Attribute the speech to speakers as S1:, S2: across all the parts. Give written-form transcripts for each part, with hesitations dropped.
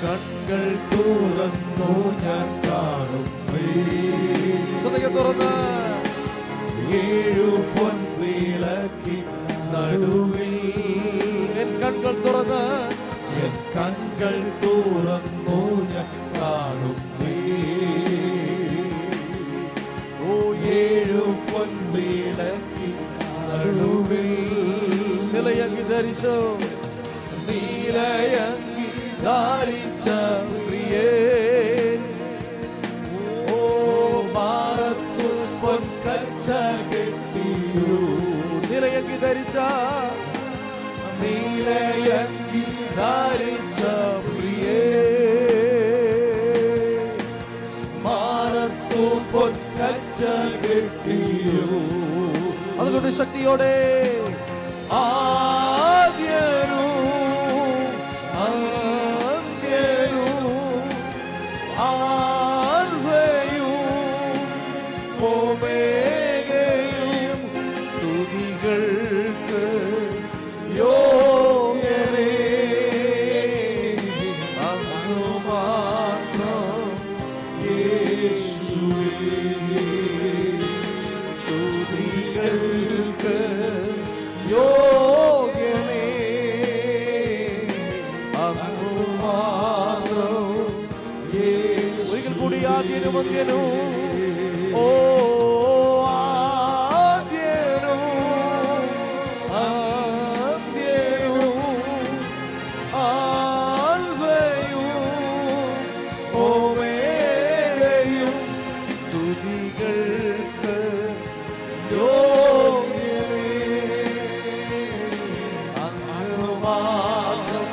S1: കണ്ണുകൾ തുറന്നു ഞാൻ കാണുന്നേ. തുറന്ന് ഏഴു പൊൻവിളക്കി നടുവിൽ എൻ കണ്ണുകൾ തുറന്ന് എൻ കണ്ണുകൾ തുറന്നു ഞാൻ കാണുന്നേ. ഓ ഏഴു പൊൻവിളക്കി നടുവിൽ നിലയങ്കി ധരിച്ചോ, നീലയങ്കി ധരിച്ച പ്രിയേ. ഓ മാറത്തു പൊൻകച്ച കെട്ടിയോ, നിലയങ്കി ധരിച്ച നീലയങ്കി ധരിച്ച പ്രിയേ. മാറത്തു പൊൻകച്ച കെട്ടിയോ. അതുകൊണ്ട് ശക്തിയോടെ ആദ്യനും അന്ത്യനും ആൽഫയും ഓമേഗയും സ്തുതികൾക്ക് യോഗ്യനേ. അങ്ങ് മാത്രം യേശുവേ. സ്തുതികൾക്ക് യോഗ്യനേ. അങ്ങ് മാത്രം യേശുവേ. ഒരിക്കൽ കൂടി ആദ്യനും അന്ത്യനും. ഓ ആദ്യനും അന്ത്യനും ആൽഫയും ഓമേഗയും സ്തുതികൾക്ക് യോഗ്യനേ. അങ്ങ് മാത്രം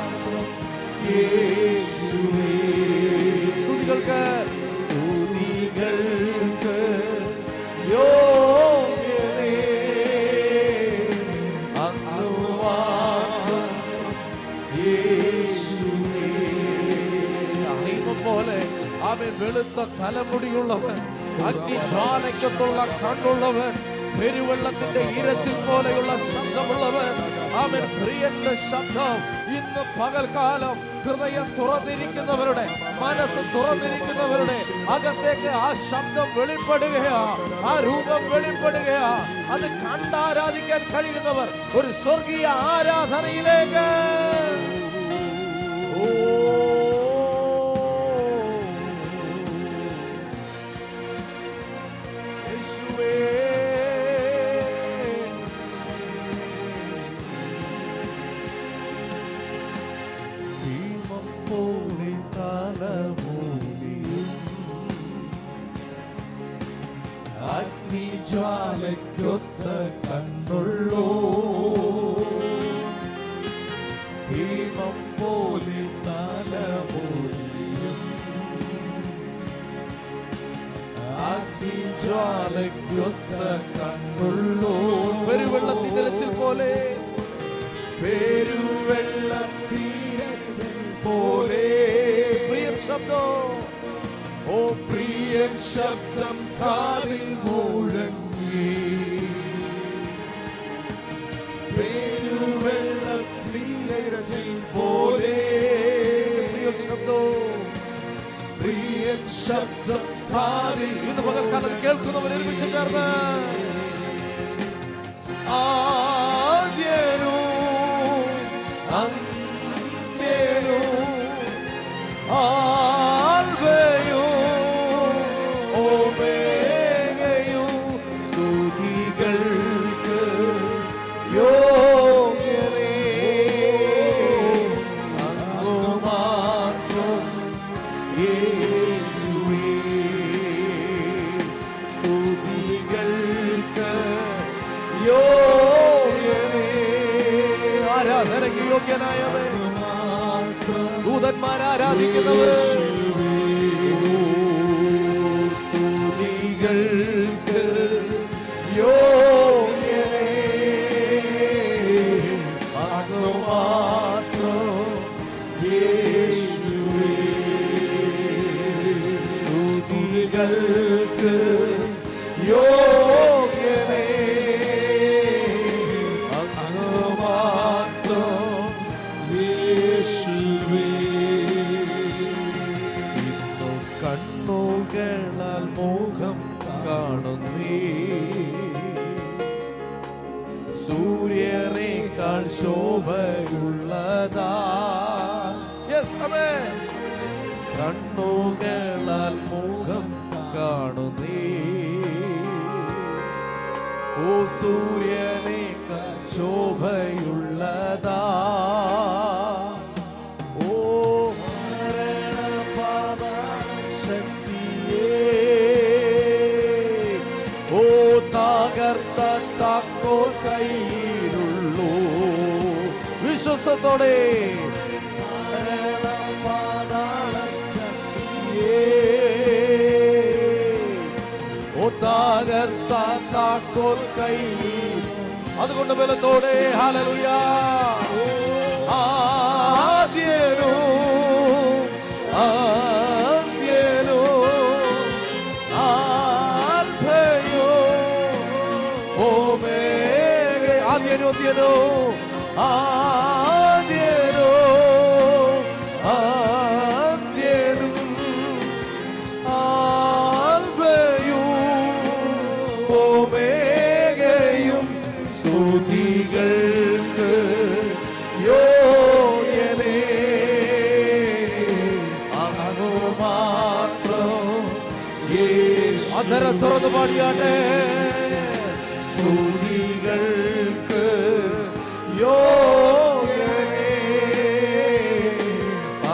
S1: യേശുവേ. സ്തുതികൾക്ക് യോഗ്യനേ. അങ്ങ് മാത്രം യേശുവേ. ദൈവം പോലെ അവൻ വെളുത്ത തലമുടിയുള്ളവൻ, അഗ്നിജ്വാലയ്ക്കത്തുള്ള കണ്ണുള്ളവൻ, പെരുവെള്ളത്തിന്റെ ഇരച്ചിൽ പോലെയുള്ള ശബ്ദമുള്ളവൻ. അവൻ പ്രിയന്റെ ശബ്ദം ഇന്ന് പകൽക്കാലം ഹൃദയം തുറന്നിരിക്കുന്നവരുടെ, മനസ്സ് തുറന്നിരിക്കുന്നവരുടെ അകത്തേക്ക് ആ ശബ്ദം വെളിപ്പെടുകയാ, ആ രൂപം വെളിപ്പെടുകയാ. അത് കണ്ടാരാധിക്കാൻ കഴിയുന്നവർ ഒരു സ്വർഗീയ ആരാധനയിലേക്ക്. ഓ യേശുവേ. ഭീമം പോലെ തലമൂടിയും അഗ്നിജ്വാലയ്ക്കൊത്ത കണ്ണുള്ളോ. ഭീമം പോലെ തലമൂടിയും അഗ്നിജ്വാലയ്ക്കൊത്ത കണ്ണുള്ളോ. പെരുവെള്ളത്തിന്റെ ഇരച്ചിൽ പോലെ, പെരുവെള്ളത്തിരച്ചിൽ പോലെ. പ്രിയൻ ശബ്ദം, ഓ പ്രിയൻ ശബ്ദം കാതിൽ മുഴങ്ങി. പെരുവെള്ളത്തിരച്ചിൽ പോലെ. പ്രിയൻ ശബ്ദം, പ്രിയൻ ശബ്ദം കാതിൽ. ഇന്ന് പകൽക്കാലം കേൾക്കുന്നവർ ഒരുമിച്ച് ചേർന്ന് ആദ്യനും അന്ത്യനും ആൽഫയും ഓമേഗയും സ്തുതികൾക്ക് യോഗ്യനേ. അങ്ങ് മാത്രം യേശുവേ. സ്തുതികൾക്ക് യോഗ്യനേ. ആരാധനയ്ക്ക് യോഗ്യനായവൻ, ദൂതന്മാർ ആരാധിക്കുന്നവർ. സ്തുതികൾക്ക് യോഗ്യനേ. അങ്ങ് മാത്രം യേശുവേ. സ്തുതികൾക്ക് യോഗ്യനേ. അങ്ങ് മാത്രം യേശുവേ. സൂര്യനേക്കാൾ ശോഭയുള്ളതാ. യെസ്, ആമേൻ. കണ്ണുകളാൽ മുഖം കാണുന്നേ, ഓ സൂര്യനേക്കാൾ ശോഭയുള്ളതാ. ഓ മരണപാതാള ശക്തിയേ, ഓ തകർത്ത താക്കോൽ കയ്യിലുള്ളൂ. വിശ്വാസത്തോടെ മരണപാതാള ശക്തിയേ, ഓ തകർത്ത താക്കോൽ കയ്യിൽ. അതുകൊണ്ട് ബലത്തോടെ ഹല്ലേലൂയ. ആദ്യനോ ആദ്യനോ ആൽഫയോ ഓമേഗ. ആദ്യനോ ആദ്യനോ ആദ്യനോ ആദ്യനും ആൽഫയും ഓമേഗയും സ്തുതികൾക്ക് യോഗ്യനേ. അങ്ങു മാത്രം യേശുവേ. അധരം തുറന്നു പാടിയാട്ടെ. സ്തുതികൾക്ക് യോഗ്യനേ,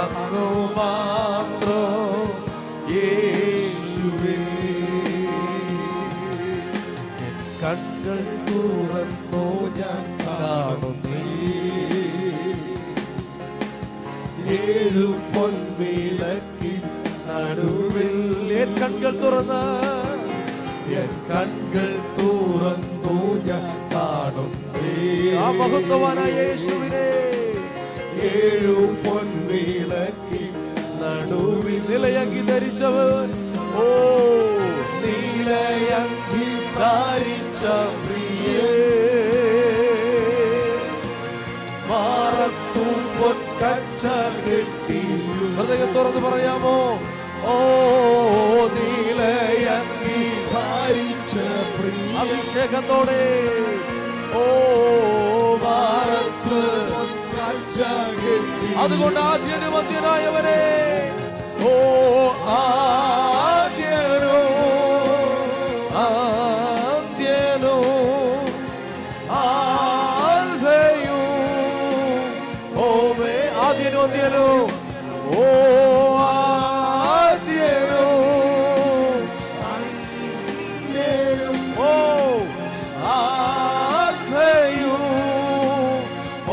S1: അങ്ങു മാത്രം യേശുവേ. കണ്ണുകൾ തുറന്നോ ഞാൻ കാണുന്നേ, ഏഴു പൊൻവിളക്കിൻ നടുവിൽ. എൻ കണ്ണുകൾ തുറന്ന്, എൻ കണ്ണുകൾ തുറന്നു ഞാൻ കാണുന്നേ, ആ മഹത്വവാനായ യേശുവിനെ. ഏഴു പൊൻവിളക്കിൻ നടുവിൽ നിലയങ്കി ധരിച്ചവൻ, ഓ നിലയങ്കി ധരിച്ച പ്രിയേ, മാറത്തു പൊൻകച്ച കെട്ടി. ഹൃദയം തുറന്ന് പറയാമോ? ഓ നിലയങ്കി ധരിച്ച പ്രിയ. അഭിഷേകത്തോടെ ഓ മാറത്തു പൊൻകച്ച കെട്ടി. അതുകൊണ്ട് ആദ്യനും മധ്യനായവനെ, ഓ ആദ്യനോ ആദ്യനോ ആൽഫയും ഓമേ. ആദ്യനോ ആദ്യനോ ഓ ആദ്യനോ ആദ്യനും ഓ ആൽഫയും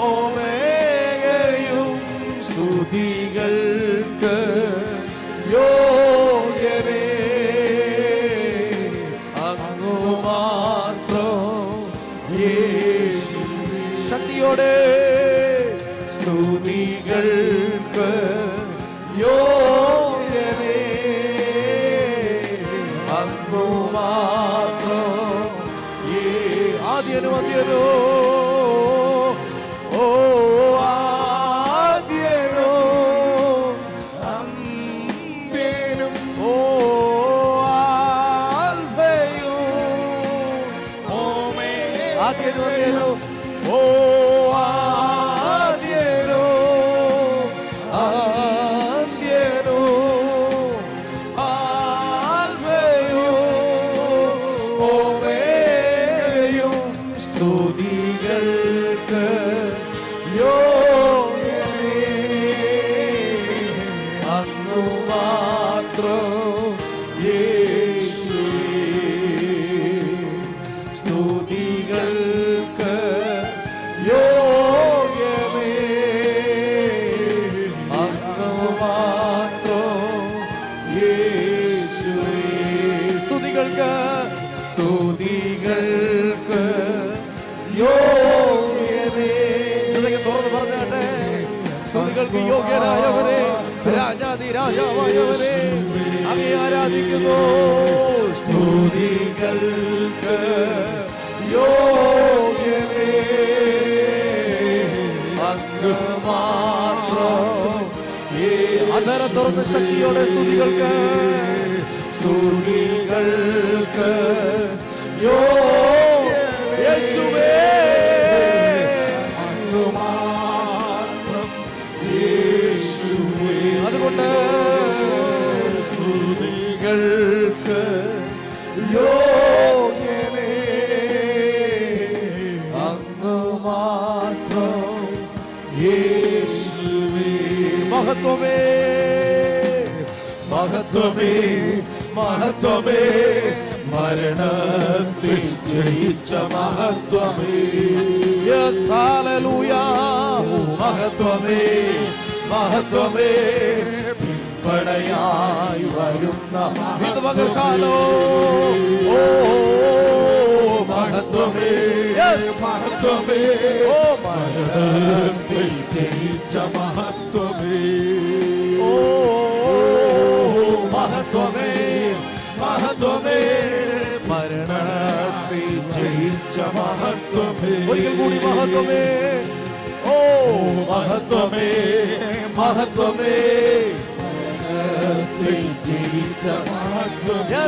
S1: ഓമേഗയും സ്തുതികൾക്ക് യോഗ്യനേ. അങ്ങു മാത്രം യേശുവേ. ശക്തിയോടെ സ്തുതികൾക്ക് യോഗ്യനേ, അങ്ങു മാത്രം യേശുവേ. ആദ്യനോ ആദ്യനോ ഓ ആദ്യനോ അന്ത്യനും ഓ ആൽഫയും ഓമേ. ആദ്യനോ ആദ്യനോ ഓ ആദ്യനോ ആദ്യനോ ആൽഫയും ഓമേയും സ്തുതികൾക്ക് യോഗ്യനേ. അങ്ങു മാത്രം യേശുവേ. സ്തുതികൾക്ക് യോഗ്യനേ, അങ്ങു മാത്രം യേശുവേ. സ്തുതികൾക്ക് സ്തുതികൾക്ക് യോഗ്യനേ. ഇതൊക്കെ തുറന്ന് പറഞ്ഞാട്ടെ. സ്തുതികൾക്ക് യോഗ്യനായവനെ, രാജാതി രാജാവായവനെ അങ്ങേ ആരാധിക്കുന്നു. സ്തുതികൾക്ക് യോഗ്യനേ, അങ്ങ് മാത്രം. അധരം തുറന്ന് ശക്തിയോടെ സ്തുതികൾക്ക് സ്തുതികൾക്ക് യേശുവേ. മഹത്വമേ മഹത്വമേ മഹത്വമേ മരണത്തിൽ ജയിച്ച മഹത്വമേ യെസ് ഹല്ലേലൂയ മഹത്വമേ മഹത്വമേ പടയായി വരുന്ന മഹത്വകാലോ ഓ മഹത്വമേ യെസ് മഹത്വമേ ഓ മരണത്തിൽ ജയിച്ച മഹത്വമേ ഓ മഹത്വമേ മഹത്വമേ മരണത്തിൽ ജയിച്ച മഹത്വമേ ഒരിക്കൽ കൂടി മഹത്വമേ ഓ മഹത്വമേ മഹത്വമേ മരണത്തിൽ ജയിച്ച മഹത്വമേ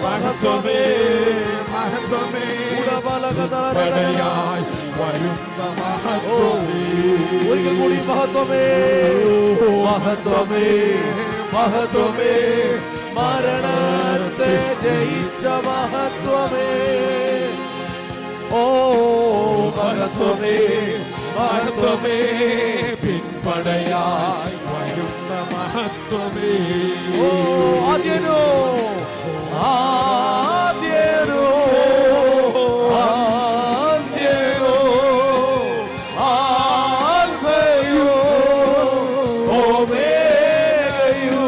S1: മഹത്വമേ മഹത്വമേ പടയായി വരുന്ന മഹത്വമേ ഒരിക്കൽ കൂടി മഹത്വമേ മഹത്വമേ മഹത്വമേ മരണത്തെ ജയിച്ച മഹത്വമേ ഓ മഹത്വമേ മഹത്വമേ പിൻപടയായി വരുന്ന മഹത്വമേ ഓ ആദ്യനോ ആദ്യനോ ആദ്യനോ ആൽഫയോ ഓമേഗയോ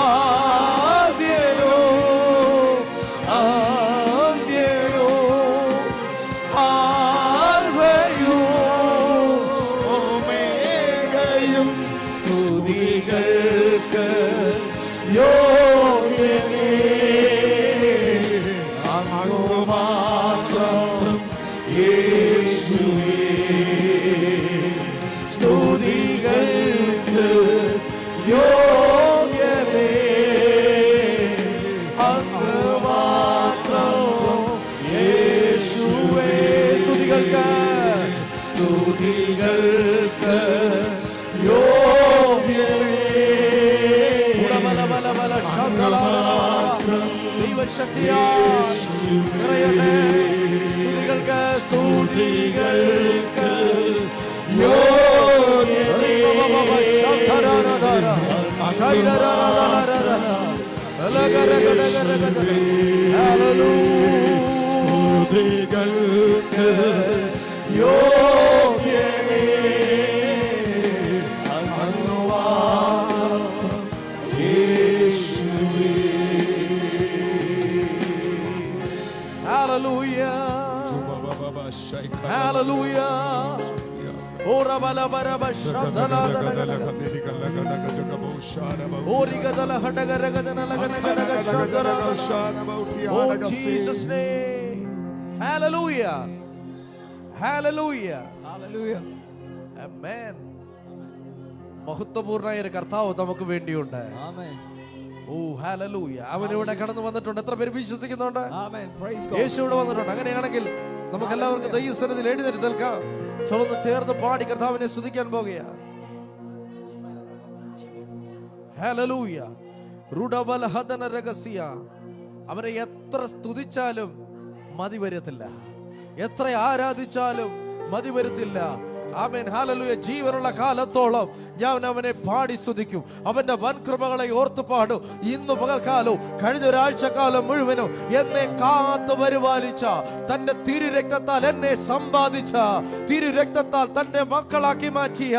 S1: ആദ്യനോ ആദ്യനോ ആൽഫയോ ഓമേഗയും സ്തുതികൾക്ക് യോഗ്യനേ അങ്ങു മാത്രം യേശുവേ സ്തുതികൾക്ക് യോഗ്യനേ അങ്ങ് മാത്രം യേശുവേ സ്തുതികൾക്ക് സ്തുതികൾക്ക് ദൈവശക്തിയാകട്ടെ സ്തുതികൾക്ക് സ്തുതികൾക്ക് യോഗ്യനേ Hallelujah. Hallelujah. Ora bala bara bashandala. Ori gadala hadaga gadana lagana shandala. Oh Jesus name. Hallelujah. Hallelujah. Hallelujah. Amen. മഹത്വപൂർണ്ണമായ ഒരു കർത്താവ് നമുക്ക് വേണ്ടിയുണ്ട്. ആമേൻ. ഓ ഹല്ലേലൂയ. അവൻ ഇവിടെ കടന്നു വന്നിട്ടുണ്ട്. എത്ര പേര് വിശ്വസിക്കുന്നുണ്ട്? ആമേൻ. Praise God. യേശു ഇവിടെ വന്നിട്ടുണ്ട്. അങ്ങനെയാണെങ്കിൽ നമുക്ക് എല്ലാവർക്കും ദൈവസന്നിധിയിൽ എഴുന്നേറ്റ് നിൽക്കാം. ചൊല്ലുന്ന ചേർന്ന് പാടി കർത്താവിനെ സ്തുതിക്കാൻ പോകുകയാണ്. ഹല്ലേലൂയ. റുഡബൽ ഹദന രഹസ്യ. അവനെ എത്ര സ്തുതിച്ചാലും മതി വരത്തില്ല, എത്ര ആരാധിച്ചാലും മതി വരത്തില്ല. Amen hallelujah. ജീവനുള്ള കാലത്തോളം ഞാൻ അവനെ പാടി സ്തുതിക്കും. അവന്റെ വൻകൃപകളെ ഓർത്തു പാടും. ഇന്ന് പകൽക്കാലവും കഴിഞ്ഞ ഒരാഴ്ചക്കാലം മുഴുവനും എന്നെ കാത്തു പരിപാലിച്ച, തന്റെ തിരുരക്തത്താൽ എന്നെ സമ്പാദിച്ച, തിരുരക്തത്താൽ തന്റെ മക്കളാക്കി മാറ്റിയ,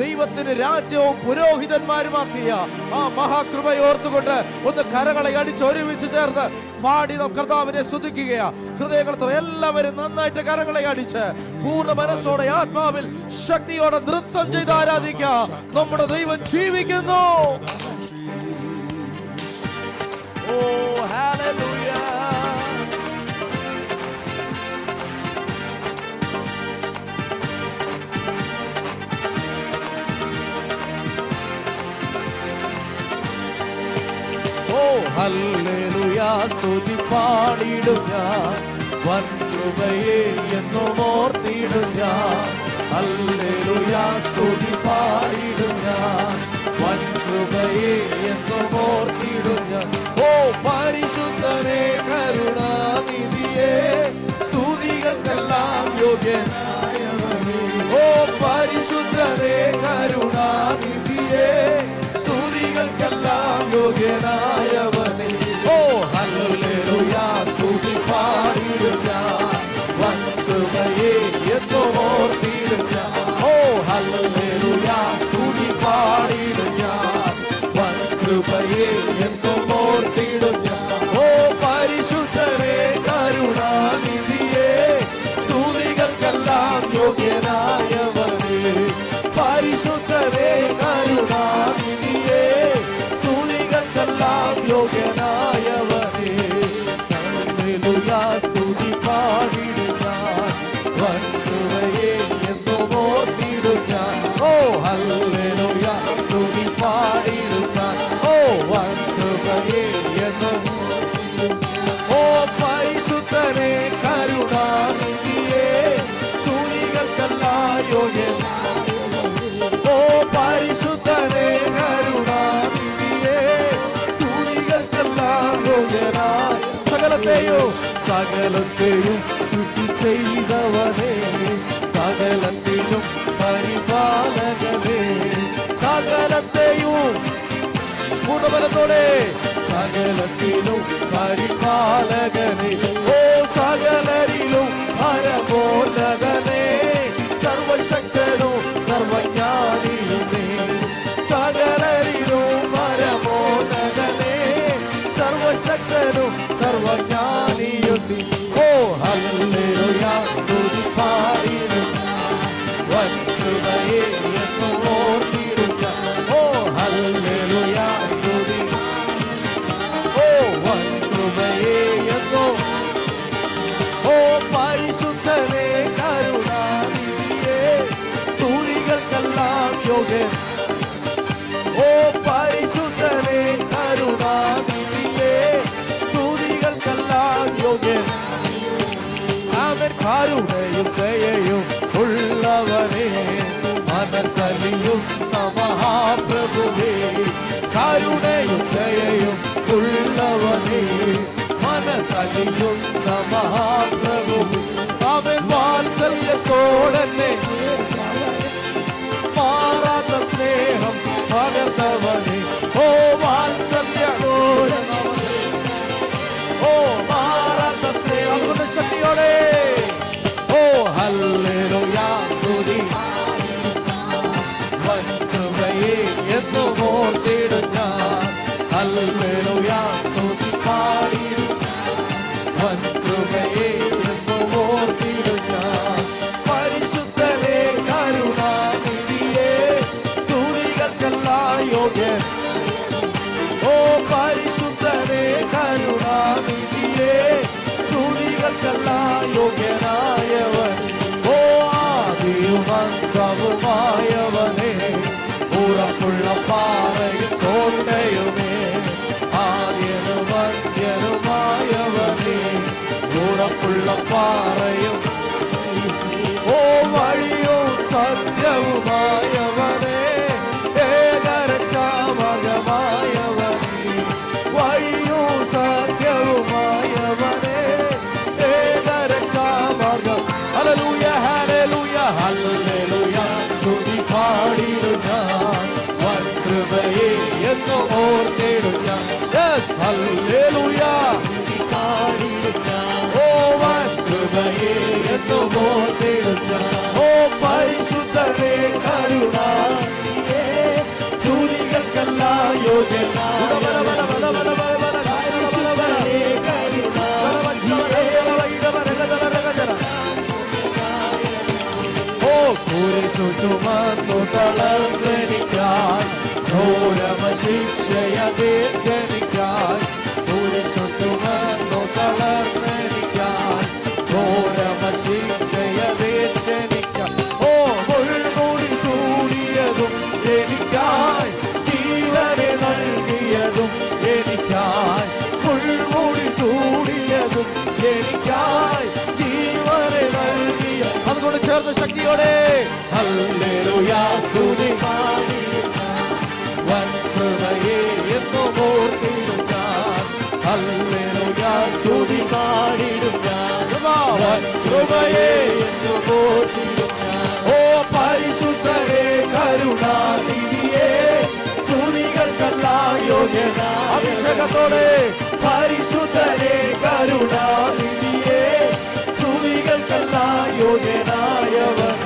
S1: ദൈവത്തിന് രാജ്യവും പുരോഹിതന്മാരുമാക്കിയ ആ മഹാകൃപയെ ഓർത്തുകൊണ്ട് ഒന്ന് കരങ്ങളെ അടിച്ച് ഒരുമിച്ച് ചേർന്ന് പാടി നാം കർത്താവിനെ സ്തുതിക്കുകയാ. ഹൃദയങ്ങൾ എല്ലാവരും നന്നായിട്ട് കരങ്ങളെ അടിച്ച് പൂർണ്ണ മനസ്സോടെ ആത്മാവിൽ ശക്തിയോടെ നൃത്തം ചെയ്ത് ആരാധിക്കാം. നമ്മുടെ ദൈവം ജീവിക്കുന്നു. ഓ ഹല്ലേലൂയ. ഓ ഹല്ലേലൂയ. സ്തുതി പാടിടും ഞാൻ, വൻകൃപയെ എന്നും ഓർത്തിടും ഞാൻ. ഹല്ലേലൂയ. സ്തുതി പാടിടും ഞാൻ, വൻകൃപയെ എന്നും ഓർത്തിടും ഞാൻ. ഓ പരിശുദ്ധനെ കരുണാനിധിയെ, സ്തുതികൾക്കെല്ലാം യോഗ്യനായവനേ. ഓ പരിശുദ്ധ സകലത്തെയും സൃഷ്ടി ചെയ്തവനേ, സകലത്തിലും പരിപാലകനേ, സകലത്തെയും പൂർണ്ണബലത്തോടെ സകലത്തിലും പരിപാലകനേ, ഓ സകലരിലും പരമോന്നതനേ, സർവശക്തനും സർവജ്ഞാനിയും നീ, സകലരിലും പരമോന്നതനേ, സർവശക്തനും സർവജ്ഞാനിയും നീ. ഓ ഹല്ലേലൂയ സ്തുതി പാടിടും വൻകൃപയെ എന്നും ഓർത്തിടുക. ഓ ഹല്ലേലൂയ സ്തുതി, ഓ വൻകൃപയെ എന്നും, ഓ പരിശുദ്ധനേ കരുണാനിധിയേ സ്തുതികൾക്കെല്ലാം യോഗ്യൻ, ഓ പരിശുദ്ധനേ കരുണാനിധിയേ സ്തുതികൾക്കെല്ലാം യോഗ്യൻ. അവൻ കരുണയും ദയയും ഉള്ളവനേ, മനസ്സലിയും മഹാപ്രഭുവേ, കരുണയും ദയയും ഉള്ളവനേ, മനസ്സലിയും മഹാപ്രഭുവേ. അവൻ വാത്സല്യത്തോടെ മാറാത്ത സ്നേഹം പകർന്നവനേ, ഓ വാത്സല്യത്തോടെ, ഓ മാറാത്ത സ്നേഹം, അതുകൊണ്ട് ശക്തിയോടെ ഓ ഹല്ലേലൂയ സ്തുതി വൻകൃപയെ എന്നും ഓർത്തിടും ഞാൻ. ഹല്ലേലൂയ സ്തുതി പാടിടും വൻകൃപയെ എന്നും ഓർത്തിടും ഞാൻ. പരിശുദ്ധനേ കരുണാനിധിയേ സ്തുതികൾക്കെല്ലാം യോഗ്യൻ, ഓ പരിശുദ്ധനേ കരുണാനിധിയേ സ്തുതികൾക്കെല്ലാം യോഗ്യനായവൻ, ഓ ആദിയും അന്തവുമായവനേ, ഉറപ്പുള്ള പാറയും കോട്ടയുമേ, ആദ്യനും അന്ത്യനുമായവനേ, ഉറപ്പുള്ള പാറയും, ഓ വഴിയും സത്യവുമായവനേ, ഏകരക്ഷാമകമായവനേ, വഴിയും സത്യവുമായവനേ, ഏകരക്ഷാമകം. ഹല്ലേലൂയ ഹല്ലേലൂയ ഹല്ലേലൂയ സ്തുതി പാടിടും ഞാൻ, വൻകൃപയെ എന്നും ഓർത്തിടും ഞാൻ. യെസ് ഹല്ലേലൂയ സ്തുതി പാടിടും ഞാൻ, ഓ വൻകൃപയെ എന്നും ഓർത്തിടും ഞാൻ. ഓ പരിശുദ്ധനേ കരുണാനിധിയേ സ്തുതികൾക്കെല്ലാം യോഗ്യൻ. കുരിശു ചുമന്നു തളർന്നെനിക്കായി, ഘോരമ ശിക്ഷയതേറ്റെനിക്കായി, കുരിശു ചുമന്നു തളർന്നെനിക്കായി, ഘോരമ ശിക്ഷയതേറ്റെനിക്കായി, ഓ മുൾമുടി ചൂടിയതും എനിക്കായി, ജീവനെ നൽകിയതും എനിക്കായി, മുൾമുടി ചൂടിയതും എനിക്കായി, ജീവനെ നൽകിയ. അതുകൊണ്ട് ചേർന്ന് ശക്തിയോടെ ഹല്ലേലൂയ സ്തുതി പാടിടും ഞാൻ, വൻകൃപയെ എന്നും ഓർത്തിടും ഞാൻ. ഹല്ലേലൂയ സ്തുതി പാടിടും ഞാൻ, വൻകൃപയെ എന്നും ഓർത്തിടും ഞാൻ. ഓ പരിശുദ്ധനേ കരുണാനിധിയേ സ്തുതികൾക്കെല്ലാം യോഗ്യനാ. അഭിഷേകത്തോടെ പരിശുദ്ധനേ കരുണാനിധിയേ സ്തുതികൾക്കെല്ലാം യോഗ്യനായവൻ,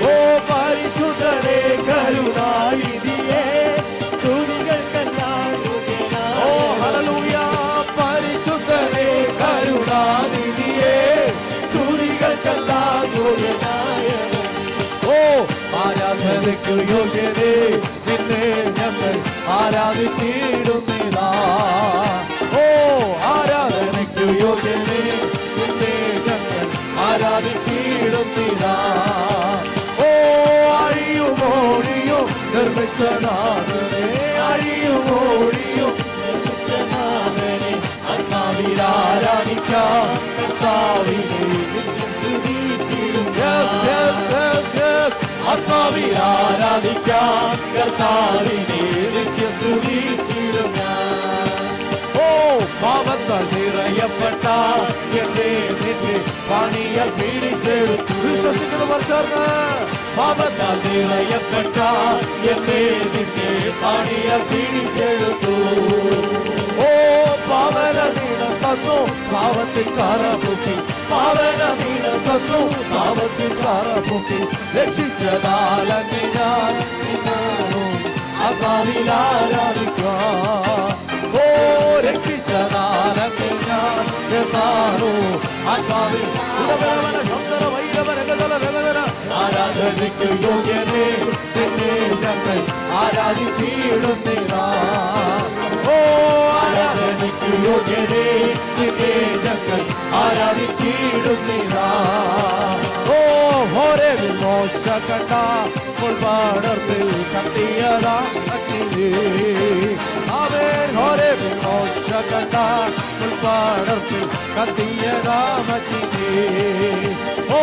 S1: ഓ പരിശുദ്ധനേ കരുണാനിധിയേ സ്തുതികൾക്കെല്ലാം യോഗ്യനായ. ഓ ഹല്ലേലൂയ പരിശുദ്ധനേ കരുണാനിധിയേ സ്തുതികൾക്കെല്ലാം യോഗ്യനായവൻ, ഓ ആരാധനയ്ക്ക് യോഗ്യനേ നിന്നെ ഞങ്ങൾ ആരാധിച്ചിടുന്നിതാ. ഓ ആരാധനയ്ക്ക് യോഗ്യനേ നിന്നെ ഞങ്ങൾ ആരാധിച്ചിടുന്നിതാ. ഓ അഴിയുമോഴിയും നിർമ്മിച്ചനാഥനെ, അഴിയുമോഴിയും നിർമ്മിച്ചനാഥനെ, ആത്മാവിലാരാധിക്കാം കർത്താവിനെ സ്തുതിച്ചിടും. ആത്മാവിലാരാധിക്കാം കർത്താവിനെ നിത്യസ്തുതിച്ചിടും. ഓ പാപത്താൽ നിറയപ്പെട്ട എന്നെ തുടർന്ന് പാപത്താൽ നിറയപ്പെട്ട എന്നെ നിന്നെ പാടിയ പിടിച്ചെടുത്തു. ഓ പാവന നീളം തന്നു പാവത്തിൽ കാറമുക്കി, പാവന നീളം തന്നു പാവത്തിൽ കാറമുക്കി. രക്ഷിച്ചതാലങ്ങി ഞാൻ നിന്നാണോ ആത്മാവിലാരാധിക്കാം. ഓ രക്ഷിച്ചതാലങ്ങി ഞാൻ എന്നാണോ ആത്മാവിൽ. ആരാധനയ്ക്ക് യോഗ്യനെ നിന്നെ ഞങ്ങൾ ആരാധിച്ചിടുന്നിതാ. ഓ ആരാധനയ്ക്ക് യോഗ്യനെ നിന്നെ ഞങ്ങൾ ആരാധിച്ചിടുന്നിതാ. ഓ ഹോരെ മോശ കണ്ട മുൾപാടത്തിൽ കത്തിയതാ അഗ്നി. അവൻ ഹോരെ മോശ കണ്ട മുൾപാടത്തിൽ കത്തിയതാ അഗ്നി. ഓ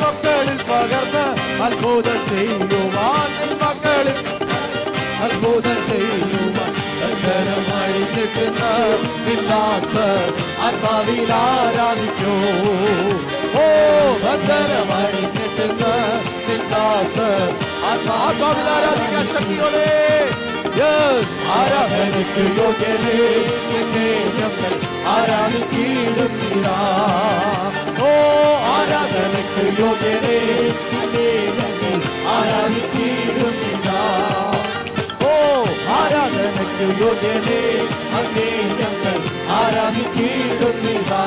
S1: മക്കളിൽ പകർന്ന് അത്ഭുതം ചെയ്യുവാൻ, മക്കളിൽ അത്ഭുതം ചെയ്യുവാൻ ബന്ധനമായി നിൽക്കുന്ന വിലാസർ ആത്മാവിൽ ആരാധിക്കൂ. ഓ ബന്ധനമായി നിൽക്കുന്ന വിലാസർ ആത്മാവിൽ ആരാധിക്കാൻ ശക്തിയോടെ. യെസ് ആരാധനയ്ക്ക് യോഗ്യനെ നിന്നെ ഞങ്ങൾ ആരാധിച്ചിടുന്നിതാ. ഓ ആരാധനയ്ക്ക് യോഗ്യനെ നിന്നെ ഞങ്ങൾ ആരാധിച്ചിടുന്നിതാ. ഓ ആരാധനയ്ക്ക് യോഗ്യനെ അങ്ങേ ഞങ്ങൾ ആരാധിച്ചിടുന്നിതാ.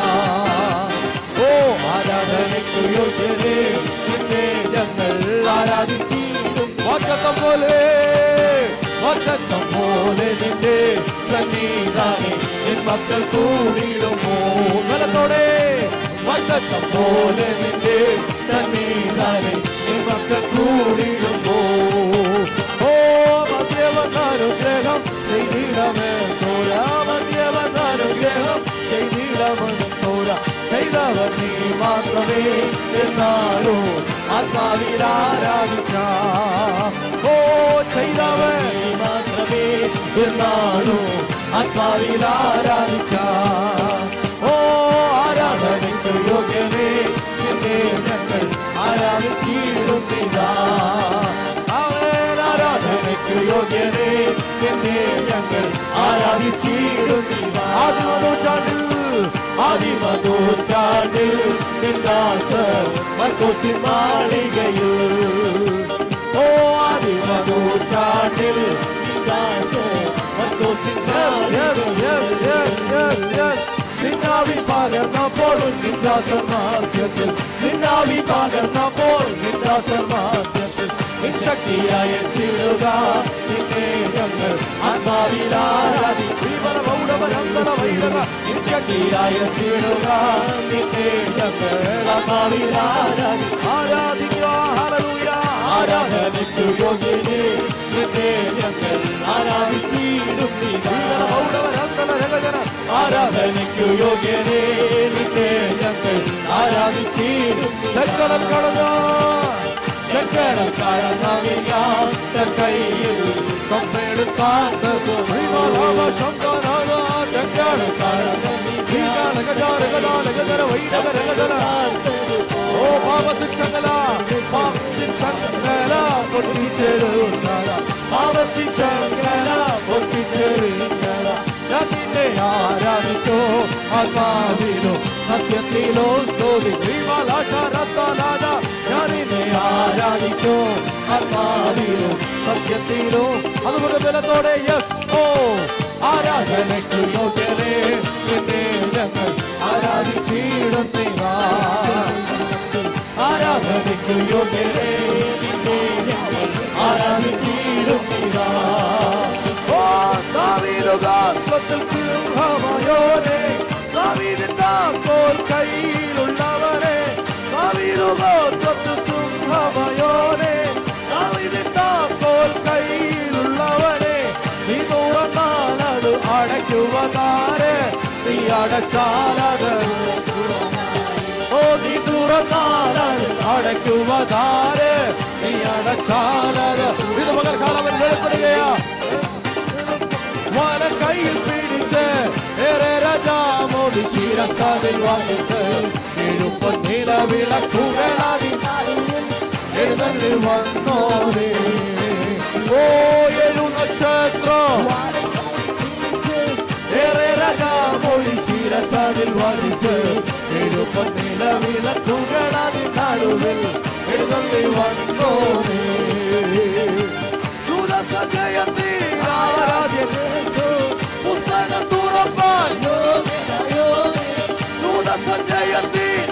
S1: ഓ ആരാധനയ്ക്ക് യോഗ്യനെ നിന്നെ ഞങ്ങൾ ആരാധിച്ചിടുന്നു. വാഗ്ദത്തം പോലെ വാഗ്ദത്തം പോലെ നിന്റെ സന്നിധാനേ എൻ മക്കൾ കൂടിയിടുമോ. ബലത്തോടെ വാഗ്ദത്തം പോലെ നിന്റെ സന്നിധാനേ എൻ മക്കൾ കൂടിയിടുമോ. ഓ മധ്യവന്നാനുഗ്രഹം ചെയ്തിടമെന്നോരാ, മധ്യവന്നാനുഗ്രഹം ചെയ്തിടമെന്നോരാ. ചെയ്തവർ നീ മാത്രമേ എന്നാലോ ആത്മാവിൽ ആരാധിക്കാം. ഓ ചെയ്തവർ നീ മാത്രമേ എന്നാലോ ആത്മാവിൽ ആരാധിക്കാം. ഓ ആരാധനയ്ക്ക് യോഗ്യനെ നിന്നെ ഞങ്ങൾ ആരാധിച്ചിടുന്നിതാ. അവൻ ആരാധനയ്ക്ക് യോഗ്യനെ നിന്നെ ഞങ്ങൾ ആരാധിച്ചിടുന്നിതാ. ആദിമനൂറ്റാണ്ടിൽ നിന്ദാസർ മർക്കോസിൻ മാളികയിൽ. ഓ ആദിമനൂറ്റാണ്ടിൽ നിന്ദാസർ മർക്കോസിൻ മാളികയിൽ. നിന്നാവി പകർന്നപ്പോൾ നിന്ദാസർ മാർഗ്ഗത്തിൽ, നിന്നാവി പകർന്നപ്പോൾ നിന്ദാസർ മാർഗ്ഗത്തിൽ. ശക്തിയായ ചിടുക നിന്നെ ഞങ്ങൾ ആത്മാവിൽ ആരാധിക്കുക. ശക്തിയായ ചിടുക നിന്നെ ഞങ്ങൾ ആത്മാവിൽ ആരാധിക്കുക. ആരാധനയ്ക്ക് യോഗ്യനെ നിന്നെ ഞങ്ങൾ ആരാധിച്ചിടുന്നിതാ. ആരാധനയ്ക്ക് യോഗ്യനെ നിന്നെ ഞങ്ങൾ ആരാധിച്ചിടുന്നു. ചെങ്കടൽ കടന്നു ചെങ്കടൽ കടന്നവിയാൻ കയ്യിൽ കപ്പെടുത്താത്തത്. ചെങ്കടൽ ഓ പാപത്തിൻ ചങ്ങല, പാപത്തിൻ ചങ്ങല പൊട്ടിച്ചെടുങ്ങ, പാപത്തിൻ ചങ്ങല പൊട്ടിച്ചെടുങ്ങ. ഞാൻ നിന്നെ ആരാധിക്കോ ആത്മാവിലോ സത്യത്തിലോ സ്തുതി. ഞാൻ നിന്നെ ആരാധിക്കോ ആത്മാവിലോ സത്യത്തിലോ. അതുകൊണ്ട് ബലത്തോടെ യെസ്. ഓ ആരാധനയ്ക്ക് യോഗ്യനെ നിന്നെ ഞങ്ങൾ ആരാധിച്ചിടുന്നിതാ. ആരാധനയ്ക്ക് യോഗ്യനെ നിന്നെ ഞങ്ങൾ ആരാധിച്ചിടുന്നിതാ. ഓ ദാവീദ് ഗോത്രത്തിൽ സിംഹമായോനെ, ദാവീദിൻ താക്കോൽ കയ്യിലുള്ളവനെ, ദാവീദ് ഗോത്രത്തിൽ സിംഹമായോനെ, ദാവീദിൻ താക്കോൽ കയ്യിലുള്ളവനെ. നീ തുറന്നാലത് അടയ്ക്കുവതാര്, നീ അടച്ചാലത്. ഓ നീ തുറന്നാലത് അടയ്ക്കുവതാര്, നീ അടച്ചാലത്. ഇത് പകൽക്കാലം വെളിപ്പെടുകയാ. വല കയ്യിൽ പിടിച്ച് ഏറെ രാജാമോട് ശിരസാദിൽ വാങ്ങിച്ച് എഴുപ്പ നിലവിളക്കുകളാതി ജയത്തിൻ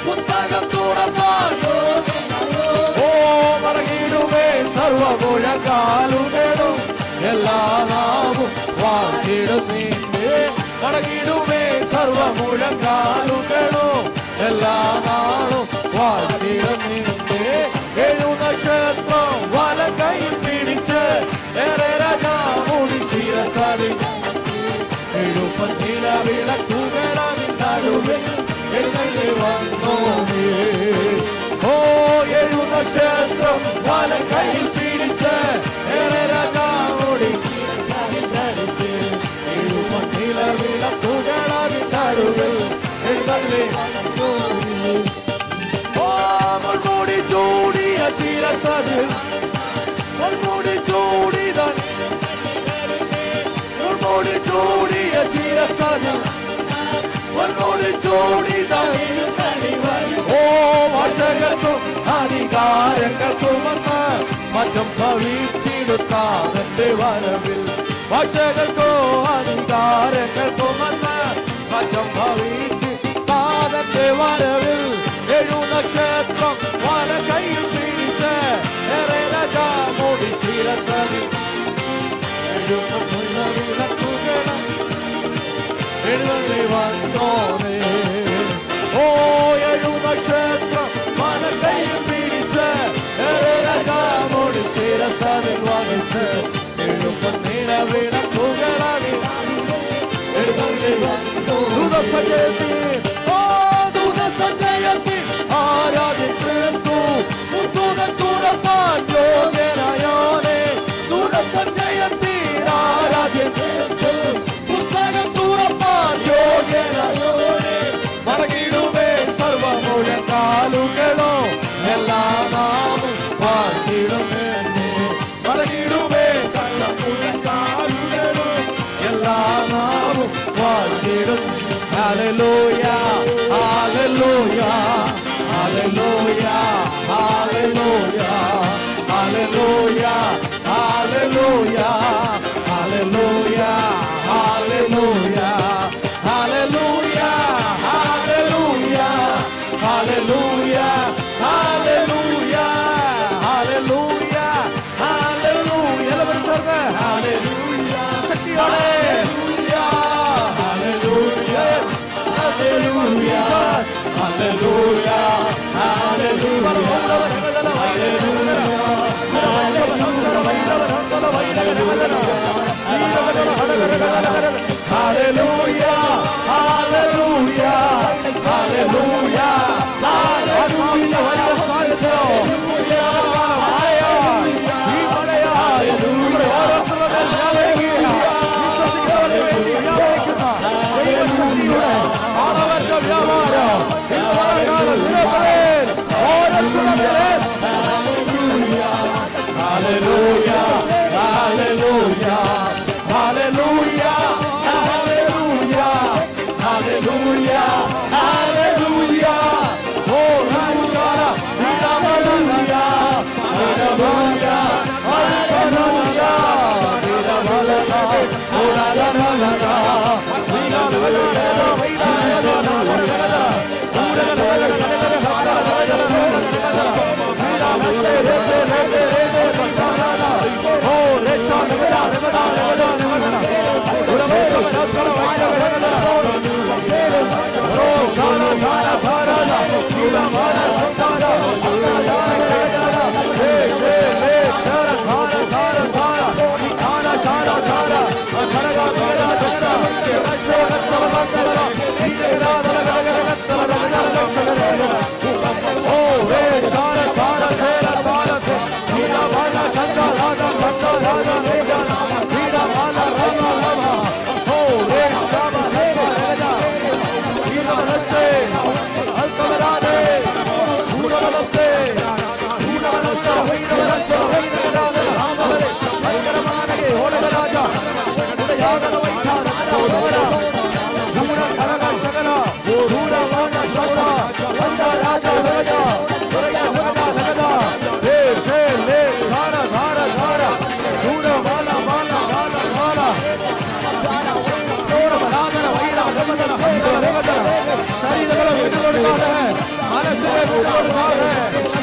S1: പുസ്തകം തുറപ്പാൻ ഓ മടങ്ങിടുമേ സർവമുഴങ്കാലുകളും എല്ലാ നാവും വാഴ്ത്തിടും നിന്നെ. മടങ്ങിടുമേ സർവമുഴങ്കാലുകളും എല്ലാ നാളും വാഴ്ത്തിടും നിന്നെ. ഏഴു നക്ഷത്രം വല കൈയിൽ പിടിച്ച് ഏറെ രാജാമുടി ശിരസതി എഴുപത്തില വിളക്കുകളതിൻ നടുവിൽ എഴുന്നള്ളി വന്നോ നീ. ഓ ഏഴു നക്ഷത്രം വല കൈയിൽ പിടിച്ച് ഏറെ രാജാമുടി എഴുപത്തില വിളക്കുകളതിൻ നടുവിൽ എഴുന്നള്ളി വന്നോ നീ. ഓ മുൾമുടി ചൂടിയ ശിരസതിൽ മുൾമുടി ചൂടിതൻ മുൾമുടി ചൂടിയ ശിരസതിൽ മുൾമുടി ചൂടിതൻ ഓ ഭാഷകൾക്കും അധികാരങ്ങൾക്കുമെന്ന് മറ്റും ഭവിച്ചിടുത്താതെ വരവിൽ. ഭാഷകൾക്കോ അധികാരങ്ങൾക്കുമെന്ന് മറ്റും ഭവിച്ചിട്ടാതെ വരവിൽ. ഏഴു നക്ഷത്രം വല കയ്യിൽ പിടിച്ച് ഏറെ രാജാമുടി ശിരസതി എഴുന്നള്ളി വന്നോനേ. ഓ ഏഴു നക്ഷത്രം വല കയ്യിൽ പിടിച്ച് ഏറെ രാജാമുടി ശിരസതി വഹിച്ച് എഴുപത്തില വിളക്കുകളാകി എഴുന്നള്ളി വന്നോ. ദൂതസഞ്ചയത്തിൽ ഓ ദൂതസഞ്ചയത്തിൽ ആരാധ്യൻ ക്രിസ്തു പുസ്തകം തുറപ്പാൻ യോഗ്യനായോനെ. ദൂതസഞ്ചയത്തിൽ ആരാധ്യൻ ക്രിസ്തു പുസ്തകം തുറപ്പാൻ യോഗ്യനായോനെ. മടങ്ങിടുമേ സർവമുഴങ്കാലുകളോ എല്ലാ നാവും വാഴ്ത്തിടും നിന്നെ. മടങ്ങിടുമേ സർവമുഴങ്കാലുകളോ എല്ലാ നാവും വാഴ്ത്തിടും. Hallelujah hallelujah hallelujah hallelujah hallelujah hallelujah hallelujah hallelujah hallelujah hallelujah hallelujah hallelujah hallelujah hallelujah. എല്ലാവരും ചേർന്ന് ഹല്ലേലൂയ ശക്തിയോടെ
S2: Hallelujah.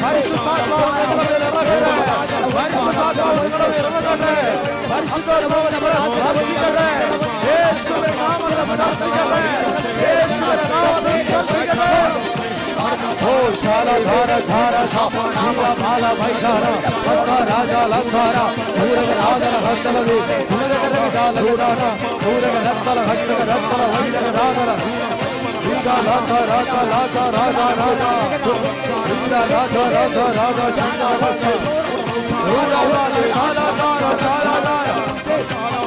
S1: പരിശുദ്ധാത്മാവ് നിങ്ങളുടെ മേൽ ഇറങ്ങട്ടെ. പരിശുദ്ധാത്മാവ് നിങ്ങളുടെ മേൽ ഇറങ്ങട്ടെ. പരിശുദ്ധാത്മാവ് നമ്മളെ സ്പർശിക്കട്ടെ. യേശുവിന്റെ നാമത്തിൽ സ്പർശിക്കട്ടെ. യേശുവിന്റെ നാമത്തിൽ സ്പർശിക്കട്ടെ. ഓ ശാലധാര ധാര ശാല മാല വൈധാര ഭക്ത രാജ ലംഘാര പൂരക രാജന ഹസ്തലതി സുരക രവിദാല ഗുണാന പൂരക രക്തല ഹസ്തക രക്തല വൈദക രാജന വിശാ രാജ രാജ രാജ രാജ രാജ വിശാ രാജ രാജ രാജ ചന്ദ്ര വക്ഷ ഊരവാല ശാലധാര ശാലധാര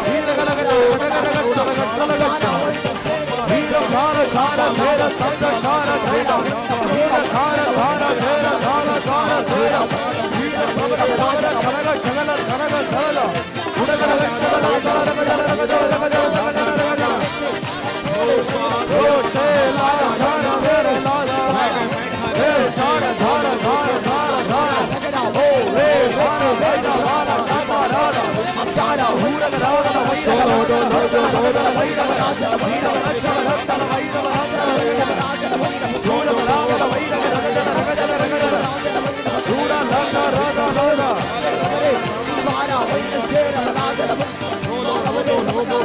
S1: വീരകലഗ വടകരഗ ഗട്ടലഗ വീരധാര ശാല ധേര സംഘ ശാല ധേര വീരധാര ധാര ധേര ധാര ശാല ധേര വീരഭവന പവന കനക ശകല കനക ധരല ഉടകലഗ ശകല ധരലഗ ധരലഗ ധരലഗ ധരലഗ ധരലഗ ഓ ശേല ധാര ധേര ലാല ഹേ ശാല ധാര ധാര ധാര ധാര ഓ ഹേ ശാല വൈദ ലാല ശാല ധാര ഊരക രാജ വൈദ ലാല വൈദ രാജ വീര സജ്ജന രക്തല വൈദ രാജ സൂര രാജ വൈദ രഗ രഗ രഗ സൂര രാജ രാജ രാജ വാര വൈദ ചേര രാജ ലോലോ ലോലോ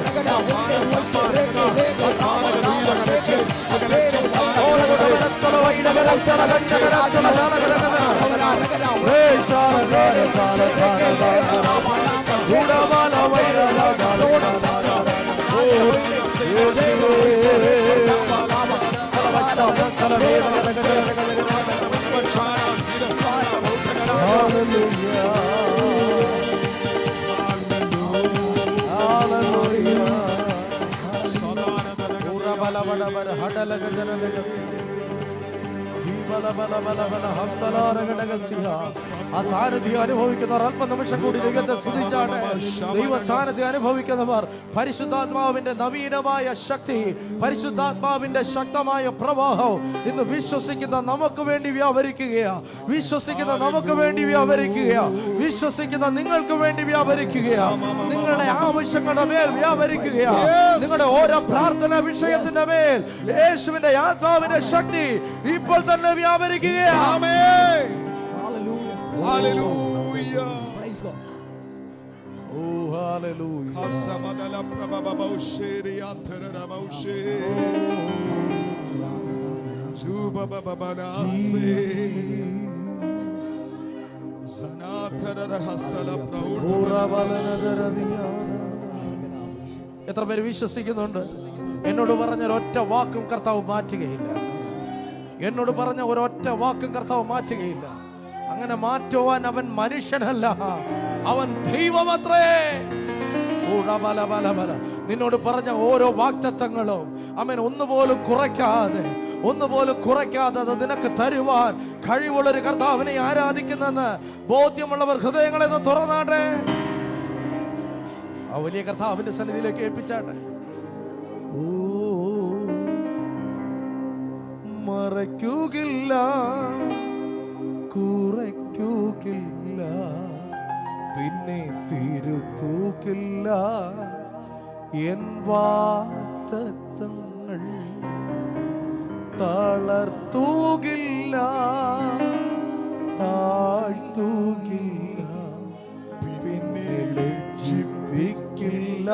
S1: രക്തല വൈദ രക്തല ഗച്ഛ രാജന രാജന ഹേ ശാല ധാര ധാര ധാര ഗുണവാല വൈദ രാജ ഓ ആ സാന്നിധ്യം അനുഭവിക്കുന്നവർ അല്പനിമിഷം കൂടി ദൈവത്തെ സ്തുതിച്ചാണ്. ദൈവ സാന്നിധ്യം അനുഭവിക്കുന്നവർ പരിശുദ്ധാത്മാവിന്റെ നവീനമായ ശക്തി, പരിശുദ്ധാത്മാവിന്റെ ശക്തമായ പ്രവാഹം ഇന്ന് വിശ്വസിക്കുന്ന നമുക്ക് വേണ്ടി വ്യാപരിക്കുകയാ. വിശ്വസിക്കുന്ന നമുക്ക് വേണ്ടി വ്യാപരിക്കുകയാ. വിശ്വസിക്കുന്ന നിങ്ങൾക്ക് വേണ്ടി വ്യാപരിക്കുകയാ. നിങ്ങളുടെ ആവശ്യങ്ങളുടെ മേൽ വ്യാപരിക്കുകയാ. നിങ്ങളുടെ ഓരോ പ്രാർത്ഥന വിഷയത്തിന്റെ മേൽ യേശുവിന്റെ ആത്മാവിന്റെ ശക്തി ഇപ്പോൾ തന്നെ വ്യാപരിക്കുകയാ. Amen. Hallelujah. Hallelujah. Praise God. ഓ ഹല്ലേലൂയ. ഖസമദല പ്രബബബൗശേരി അന്തരബൗശേ ജുബബബബനാസേ സനാതര ഹസ്തല പ്രൗഢ. എത്ര പേര് വിശ്വസിക്കുന്നുണ്ട്? എന്നോട് പറഞ്ഞ ഒരൊറ്റ വാക്കും കർത്താവ് മാറ്റുകയില്ല. എന്നോട് പറഞ്ഞ ഒരൊറ്റ വാക്കും കർത്താവ് മാറ്റുകയില്ല. അങ്ങനെ മാറ്റുവാൻ അവൻ മനുഷ്യനല്ല, അവൻ ദൈവമത്രേ. നിന്നോട് പറഞ്ഞ ഓരോ വാഗ്ദത്തങ്ങളും അവൻ ഒന്നുപോലും കുറയ്ക്കാതെ അത് നിനക്ക് തരുവാൻ കഴിവുള്ളൊരു കർത്താവിനെ ആരാധിക്കുന്നെന്ന് ബോധ്യമുള്ളവർ ഹൃദയങ്ങളെ തുറന്നാട്ടെ. ആ വലിയ കർത്താവിന്റെ സന്നിധിയിലേക്ക് ഏൽപ്പിച്ചാട്ടെ. മറയ്ക്കുകയില്ല, കുറയ്ക്കുകയില്ല, പിന്നെ തിരുത്തൂക്കില്ല എൻ വാഗ്ദത്തങ്ങൾ. തളർത്തൂകില്ല, താഴ്ത്തൂകില്ല, പിന്നെ ലജ്ജിപ്പിക്കില്ല.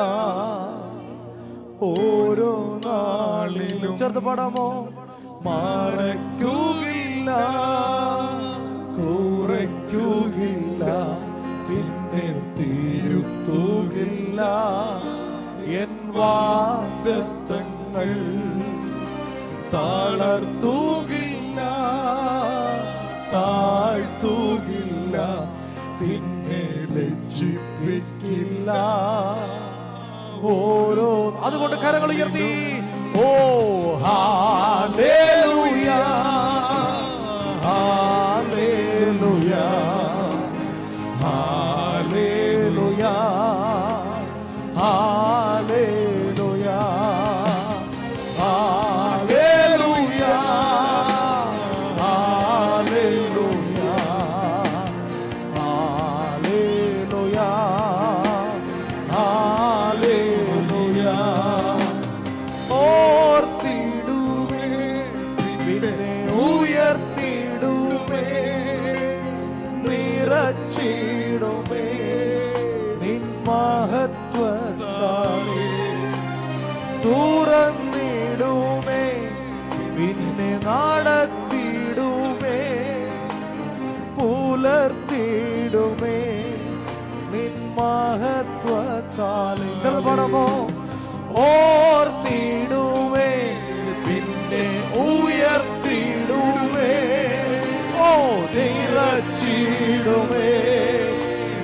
S1: ഓരോ നാളിലും ചേർത്ത് പാടാമോ? മറയ്ക്കുകയില്ല, കുറയ്ക്കുകയില്ല, പിന്നെ തിരുത്തൂകില്ല എൻ വാഗ്ദത്തങ്ങൾ. തളർത്തൂകില്ല, താഴ്ത്തൂകില്ല, പിന്നെ ലജ്ജിപ്പിക്കില്ല. ഓരോ അതുകൊണ്ട് കരങ്ങൾ ഉയർത്തി ഓ hallelujah, hallelujah, hallelujah, hallelujah, hallelujah, hallelujah, hallelujah, hallelujah. ഓർത്തിടുവേ, പിന്നെ ഉയർത്തിടുവേ, നിറച്ചിടുമേ നിൻ മഹത്വത്താലേ തുറന്നിടുമേ പിന്നെ നടത്തിടുമേ പുലർത്തിടുമേ നിൻ മഹത്വത്താലേ. ചെറുപടമോ ഓർത്തിടുമേ പിന്നെ ഉയർത്തിടുമേ ഓ നിറച്ചിടുമേ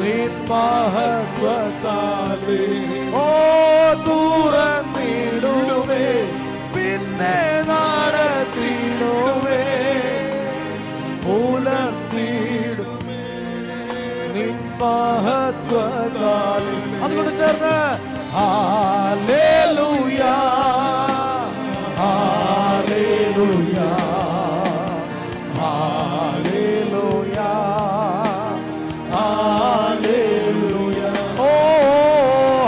S1: നിൻ മഹത്വത്താലേ ഓ തുറന്നിടുമേ പിന്നെ നടത്തിടുമേ പുലർത്തിടുമേ നിൻ മഹത്വത്താലേ. അതുകൊണ്ട് ചേർന്ന് ഹല്ലേലൂയ ഹല്ലേലൂയ ഹല്ലേലൂയ ഹല്ലേലൂയ ഓ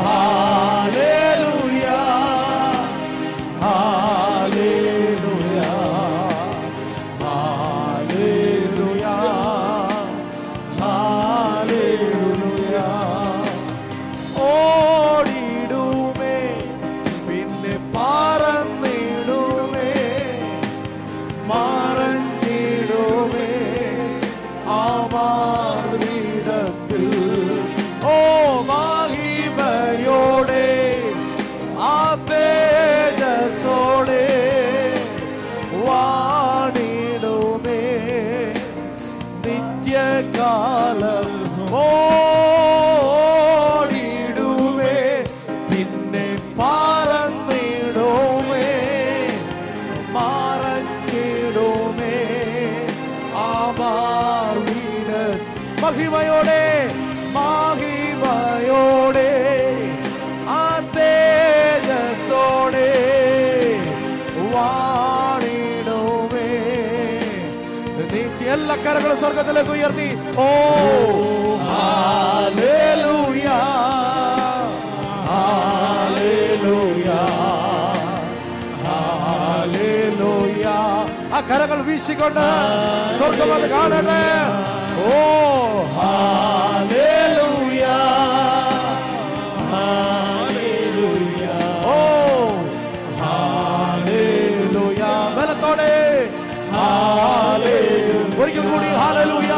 S1: ഹല്ലേലൂയ ഹല്ലേലൂയ ഹല്ലേലൂയ ഹല്ലേലൂയ ഓടിടുമേ പിന്നെ പറന്നിടുമേ മറഞ്ഞിടുമേ ആമാറിടത്തിൽ ഓ മഹിമയോടെ ആ തേജസ്സോടെ വാണിടുമേ നിത്യകാലം ഓടിടുമേ പിന്നെ പറന്നിടുമേ മറഞ്ഞിടുമേ ആമാർവിട മഹിമയോടെ മഹിമയോടെ ആ തേജസ്സോടെ വാണിടുമേ നിത്യ എല്ലാ കരകളും സ്വർഗത്തിലേക്ക് ഉയർത്തി ഓ ഹല്ലേലൂയ ഹല്ലേലൂയ ഹല്ലേലൂയ. ആ കരങ്ങൾ വീശിക്കൊണ്ട് സ്വർഗം അത് കാണട്ടെ. ഓ ഹല്ലേലൂയ ഹല്ലേലൂയ ഓ ഹല്ലേലൂയ. ബലത്തോടെ ഹല്ലേലൂയ. ഒരിക്കൽ കൂടി hallelujah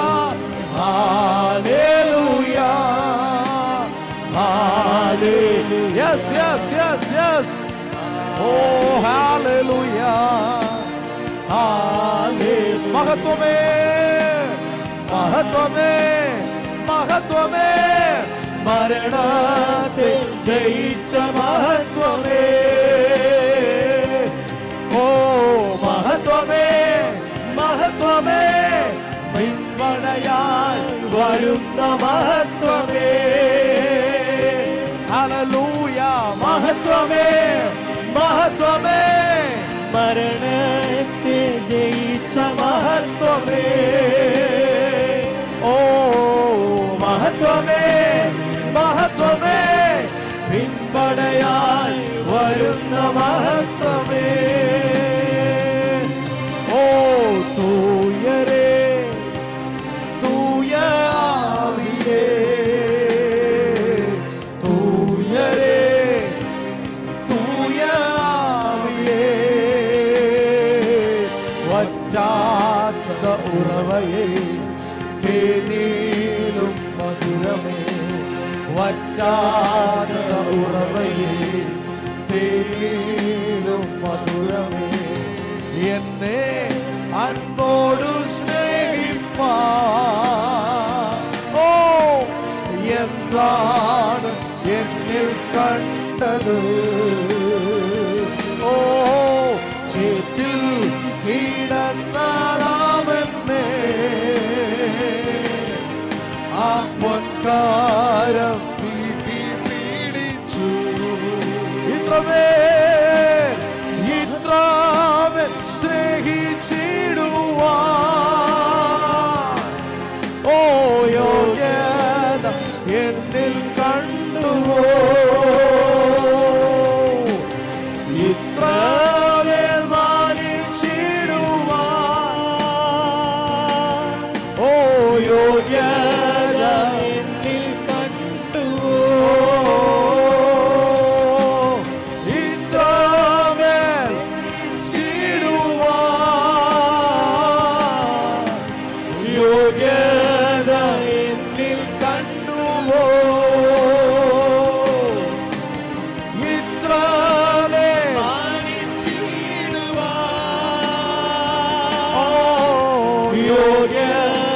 S1: hallelujah hallelujah. Yes yes yes yes ഓ ഹല്ലേലൂയ ഹല്ലേലൂയ. മഹത്വമേ മഹത്വമേ മഹത്വമേ മരണത്തെ ജയിച്ച മഹത്വമേ ഓ മഹത്വമേ മഹത്വമേ പിൻവടയാൽ വരുന്ന മഹത്വമേ ഹല്ലേലൂയ. മഹത്വമേ മഹത്വമേ മരണത്തെ ജയിച്ച മഹത്വമേ ഓ മഹത്വമേ മഹത്വമേ പിൻപടയാൽ വരുന്ന മഹത്വമേ ഓ തൂയരേ തൂയ ആവിയേ തൂയരേ തൂയ ആവിയേ വറ്റാത്ത ഉറവയേ തേനീലും മധുരമേ വറ്റാത്ത ഉറവയേ തേനീലും മധുരമേ എന്നെ അൻപോടു സ്നേഹിപ്പാ ഓ എന്താണ് എന്നിൽ കണ്ടത് ഓ ചേറ്റിൽ കിടന്നാലാമെന്നേ ആ പൊൻകാരം പീട്ടി പീഡിച്ചു ഇത്രമേൽ ഇത്രമേൽ സ്നേഹിച്ചിടുവാൻ ഓ യോഗ്യത എന്നിൽ കണ്ടുവോ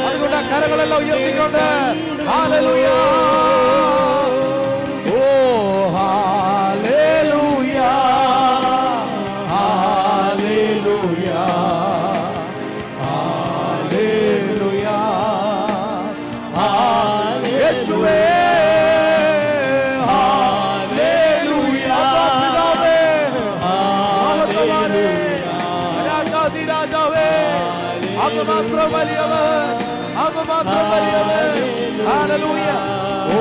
S1: അതുകൊണ്ട് ആ കരങ്ങളെല്ലാം ഉയർത്തിക്കൊണ്ട് ഹല്ലേലൂയ, ഓ ഹല്ലേലൂയ, ഹല്ലേലൂയ, ഹല്ലേലൂയ, യേശുവേ ഹല്ലേലൂയ, പിതാവേ മഹത്വവാനേ രാജാവേ, അങ്ങ് മാത്രം വലിയവൻ, അങ്ങ് മാത്രം വലിയവൻ. ഹല്ലേലൂയ, ഓ